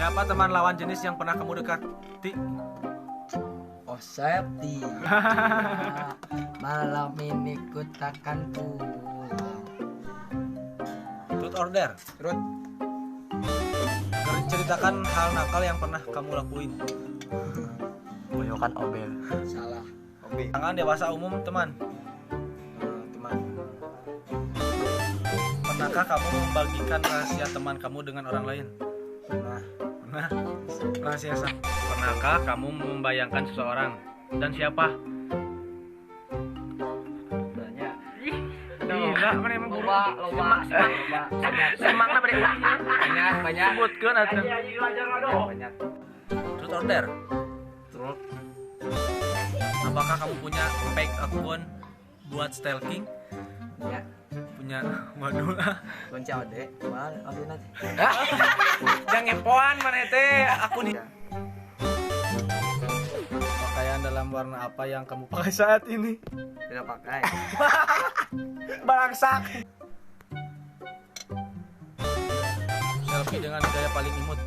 Siapa teman lawan jenis yang pernah kamu dekati? Oh Septi. Malam ini ku takkan pulang. Truth order. Terus Ceritakan hal nakal yang pernah kamu lakuin. goyokan obel. Salah. Obel. Tangan dewasa umum teman. Teman. Pernahkah kamu membagikan rahasia teman kamu dengan orang lain? Pernah. Pernah. Rahasia sang. Pernahkah kamu membayangkan seseorang dan siapa? Banyak. Gila, mana emang guru? Loba. Semangna beri. Banyak. Sebutkeun atuh. Banyak. Truth order. Terus Apakah kamu punya fake akun buat stalking? ya Punya. Waduh. kunci ode. Mana ode nanti? Jangan ngepoan mana teh akun ini. Pakaian dalam warna apa yang kamu pakai saat ini? Tidak pakai. Bangsak. Selfie dengan gaya paling imut.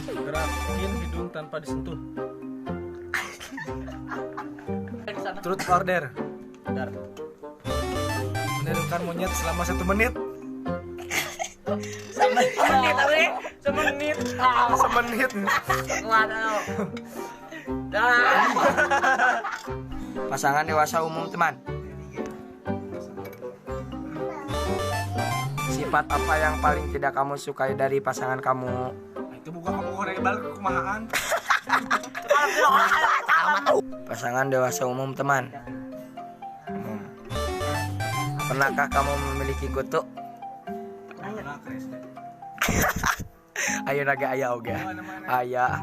Gerakin hidung tanpa disentuh. Truth order. Dar. Menirukan monyet selama 1 menit. Semenit tapi. Semenit. Waduh. Pasangan dewasa umum teman. Sifat apa yang paling tidak kamu sukai dari pasangan kamu? Itu bukan kamu korek balik kekumahaan. Pasangan dewasa umum teman. Pernahkah kamu memiliki kutu? Ayo naga ayah oga. Ayah.